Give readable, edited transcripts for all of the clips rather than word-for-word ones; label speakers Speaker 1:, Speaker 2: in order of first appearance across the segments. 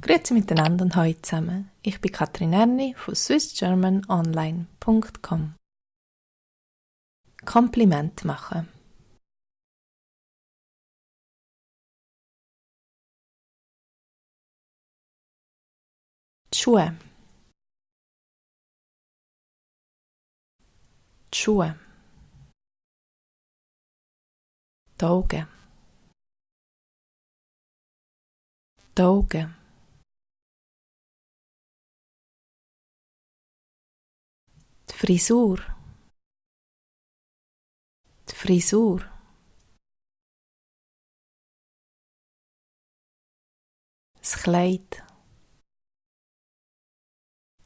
Speaker 1: Grüezi miteinander und hallo zusammen. Ich bin Katrin Erni von swissgermanonline.com. Kompliment machen. Die Schuhe. Die Schuhe. Die Augen. Die Augen. Die Frisur. Die Frisur. Das Kleid.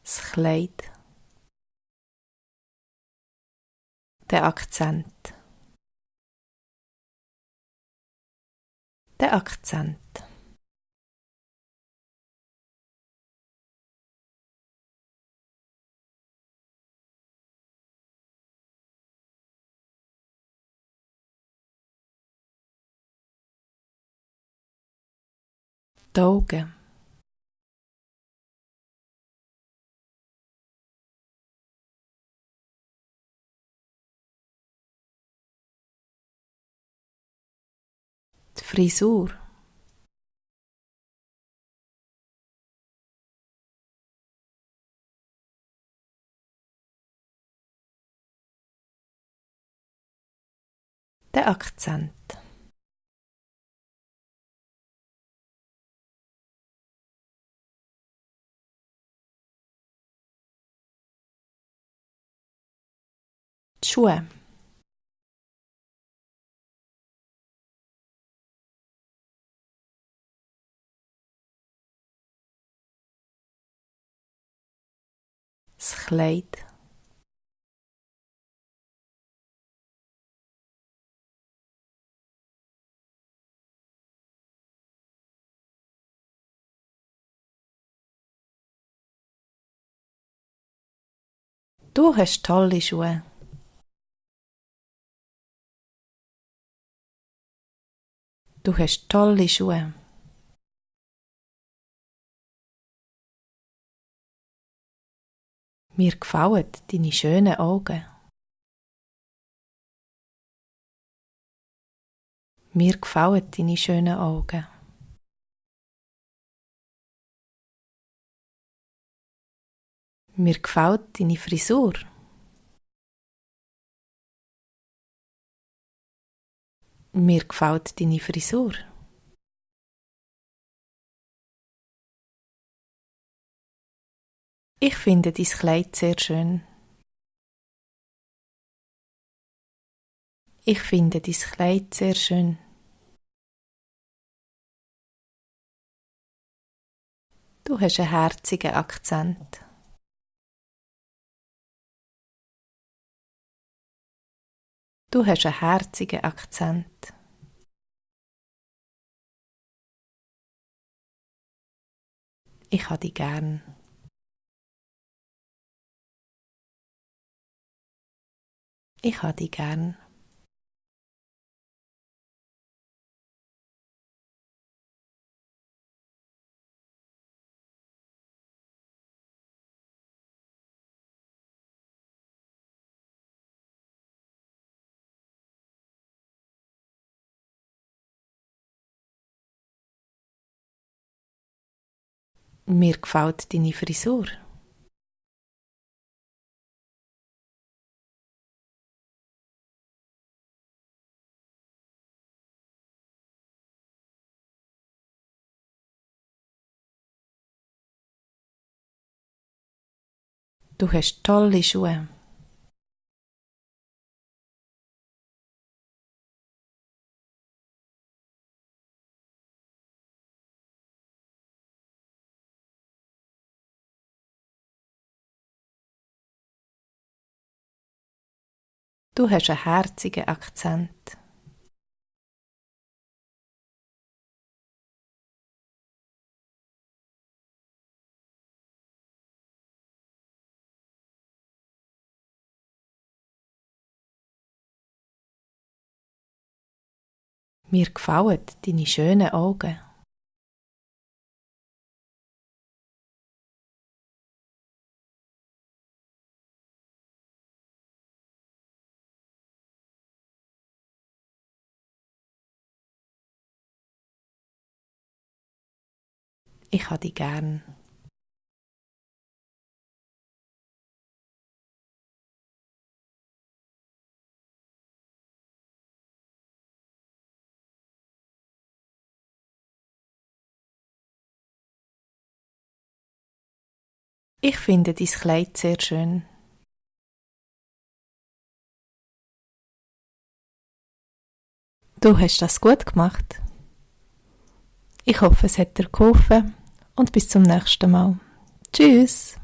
Speaker 1: Das Kleid. Der Akzent. Der Akzent. Die Augen. Die Frisur. Der Akzent. Die Schuhe. Das Kleid. Du hast tolle Schuhe. Du hast tolle Schuhe. Mir gefallen deine schönen Augen. Mir gefallen deine schönen Augen. Mir gefällt deine Frisur. Mir gefällt deine Frisur. Ich finde dein Kleid sehr schön. Ich finde dein Kleid sehr schön. Du hast einen herzigen Akzent. Du hast einen herzigen Akzent. Ich habe dich gern. Ich habe dich gern. Mir gefällt deine Frisur. Du hast tolle Schuhe. Du hast einen herzigen Akzent. Mir gefallen deine schönen Augen. Ich habe dich gern. Ich finde dein Kleid sehr schön. Du hast das gut gemacht. Ich hoffe, es hat dir geholfen und bis zum nächsten Mal. Tschüss!